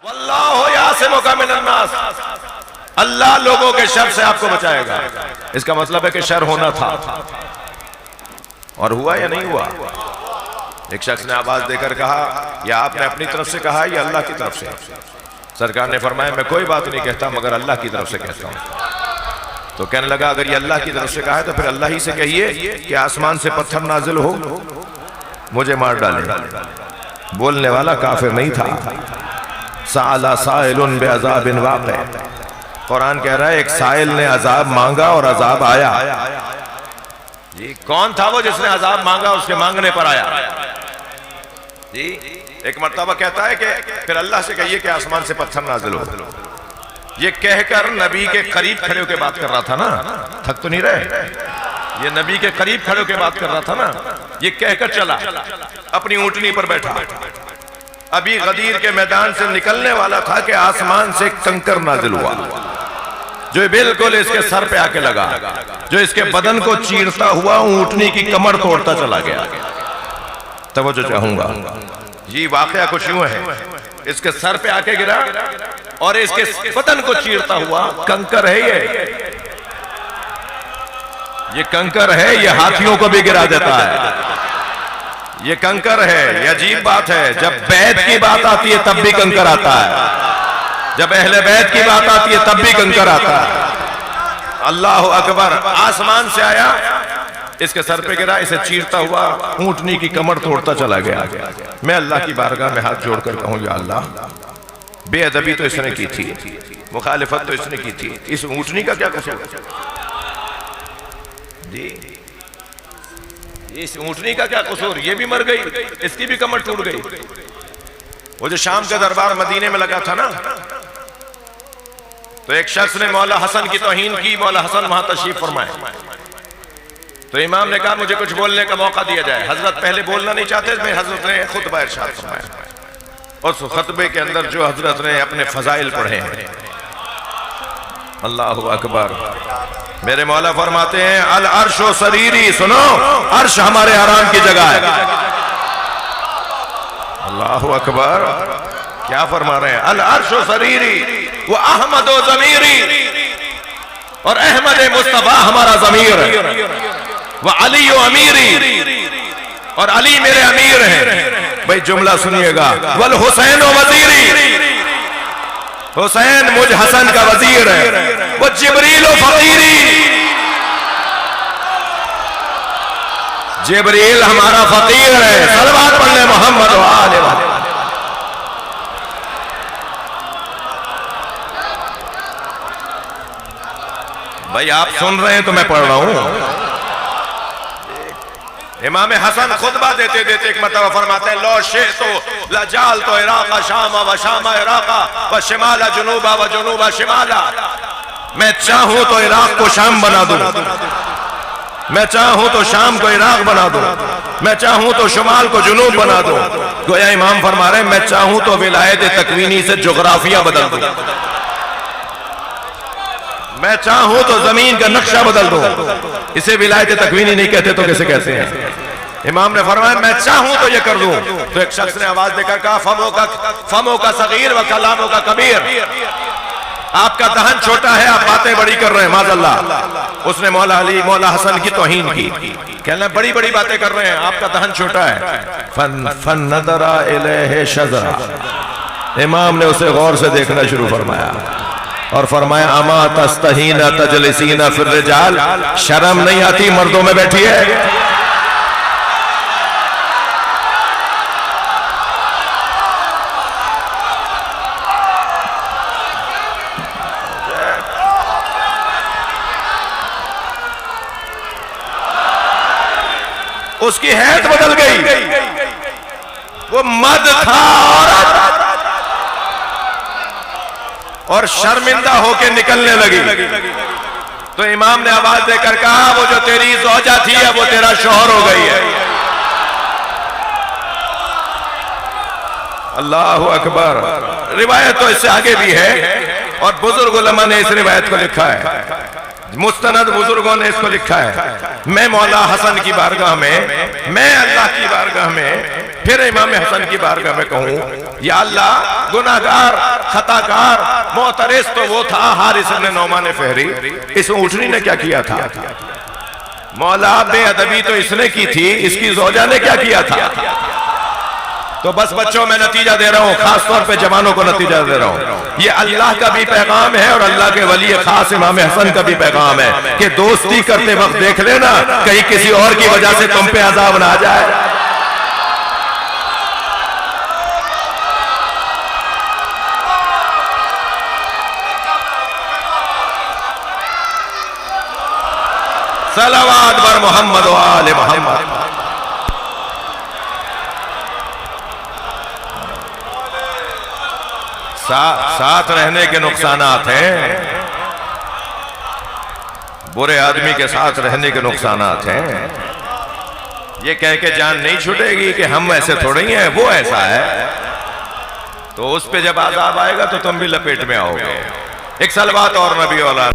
वल्लाहु यासिमुका मिनन्नास, अल्लाह लोगों के शर से आपको बचाएगा। इसका मतलब है कि शर होना था और हुआ या नहीं हुआ। एक शख्स ने आवाज देकर कहा, या आपने अपनी तरफ से कहा या अल्लाह की तरफ से? सरकार ने फरमाया मैं कोई बात नहीं कहता मगर अल्लाह की तरफ से कहता हूं। तो कहने लगा अगर ये अल्लाह की तरफ से कहा है तो फिर अल्लाह ही से कहिए कि आसमान से पत्थर नाजिल हो मुझे मार डाले। बोलने वाला काफिर नहीं था। साला साइलुन बेअज़ाबिन वाक़ि, कुरान कह रहा है एक साइल ने अजाब मांगा और अजाब आया। जी कौन था वो जिसने अजाब मांगा, उसके मांगने पर आया। जी एक मर्तबा कहता है कि फिर अल्लाह से कहिए कि आसमान से पत्थर नाजिल हो। ये कहकर नबी के करीब खड़े होकर बात कर रहा था ना, थक तो नहीं रहे। ये नबी के करीब खड़े होकर बात कर रहा था ना, ये कहकर चला, अपनी ऊंटनी पर बैठा। अभी गदीर के मैदान से निकलने वाला था कि आसमान से कंकर नाजिल हुआ जो बिल्कुल इसके सर पे आके लगा, जो इसके बदन को चीरता हुआ ऊंटनी की कमर तोड़ता चला गया। तवज्जो चाहूंगा, ये वाकया कुछ यूं है, इसके सर पे आके गिरा और इसके बदन को चीरता हुआ। कंकर है ये कंकर है, ये हाथियों को भी गिरा देता है। ये कंकर है। ये अजीब बात है, जब बैत की बात आती है तब भी कंकर आता है, जब अहले बैत की बात आती है तब भी कंकर आता है। अल्लाह अकबर, आसमान से आया, इसके सर पे गिरा, इसे चीरता हुआ ऊंटनी की कमर तोड़ता चला गया। मैं अल्लाह की बारगाह में हाथ जोड़कर कहूं या अल्लाह, बेअदबी तो इसने की थी, मुखालिफत तो इसने की थी, इस ऊंटनी का क्या कसूर? जी इस ऊंटनी का क्या कसूर? ये भी मर गई, इसकी भी कमर टूट गई। वो जो शाम का दरबार मदीने में लगा था ना, तो एक शख्स ने मौला हसन की तौहीन की। मौला हसन वहां तशरीफ फरमाए तो इमाम ने कहा मुझे कुछ बोलने का मौका दिया जाए। हजरत पहले बोलना नहीं चाहते थे, हजरत ने खुतबा इरशाद फरमाया। उस खुतबे के अंदर जो हजरत ने अपने फजाइल पढ़े हैं, अल्लाह अकबर, मेरे मौला फरमाते हैं अल अर्शो सरीरी, सुनो अर्श हमारे आराम की जगह है। अल्लाह अकबर, क्या फरमा रहे हैं? अल अर्शो सरीरी वो अहमद ओ जमीरी, और अहमद मुस्तफा हमारा जमीर है। वह अली ओ अमीरी, और अली मेरे अमीर हैं। भाई जुमला सुनिएगा, वल हुसैन ओ वजीरी, हुसैन मुझ हसन का वजीर है। वो जिब्रील ओ फकीरी, जिब्रील हमारा फकीर है। सलवात पढ़ने मोहम्मद वाले वाले। भाई आप सुन रहे हैं तो मैं पढ़ रहा हूं। इमाम हसन खुतबा देते देते एक मरतबा फरमाते हैं लो शे तो लजाल तो इराका शामा व शामा इराका व शिमाला जुनूबा व जुनूबा शिमाला। मैं चाहूं तो इराक को शाम बना दूं, मैं चाहूं तो शाम को इराक बना दूं, मैं चाहूं तो शुमाल को जुनूब बना दूं। गोया इमाम फरमा रहे हैं मैं चाहूं तो विलायत तकवीनी से जोग्राफिया बदल दूं, मैं चाहूं तो जमीन का नक्शा बदल दूं। इसे विलायत तकवीनी नहीं कहते तो कैसे कहते हैं? इमाम ने फरमाया मैं चाहूं तो ये कर दूं। तो एक शख्स ने आवाज देकर कहा फमो का सगीर व कलामों का कबीर, आपका दहन छोटा है, आप बातें बड़ी कर रहे हैं। माज़अल्लाह, उसने मौला अली मौला हसन की तौहीन की, कहना बड़ी बड़ी बातें कर रहे हैं, आपका दहन छोटा है। फन नदरा इलैहि शज़रा, इमाम ने उसे गौर से देखना शुरू फरमाया और फरमाया अमा तस्तहीना तजलिसीना फिर रिजाल, शर्म नहीं आती मर्दों में बैठी है? उसकी हैत बदल गई, वो मर्द था और शर्मिंदा होकर निकलने लगी। तो इमाम ने आवाज देकर कहा वो जो तेरी ज़ौजा थी अब वो तेरा शौहर हो गई है। अल्लाह अकबर। रिवायत तो इससे आगे भी है और बुजुर्ग उलमा ने इस रिवायत को लिखा है, मुस्तनद बुजुर्गों ने इसको लिखा है। मैं मौला हसन की बारगाह में, मैं अल्लाह की बारगाह में फिर इमाम हसन की बारगाह में कहूं, या अल्लाह गुनाहगार खताकार मोतरस तो वो था हारिस इब्न नौमान फहरी, इस ऊँटनी ने क्या किया था? मौला बेअदबी तो इसने की थी, इसकी ज़ौजा ने क्या किया था? तो बस बच्चों में नतीजा दे रहा हूं, खास तौर पे जवानों को नतीजा दे रहा हूं, ये अल्लाह का भी पैगाम है और अल्लाह के वली खास इमाम हसन का भी पैगाम है कि दोस्ती करते वक्त देख लेना कहीं किसी और की वजह से तुम पे अजाब ना आ जाए। सलावत बर मोहम्मद व आले मोहम्मद। साथ रहने के नुकसानात हैं, बुरे आदमी के साथ रहने के नुकसानात हैं। ये कह के जान नहीं छूटेगी कि हम ऐसे थोड़े ही हैं, वो ऐसा है, तो उस पे जब आजाब आएगा तो तुम भी लपेट में आओगे। एक सलवात और नबी औलाद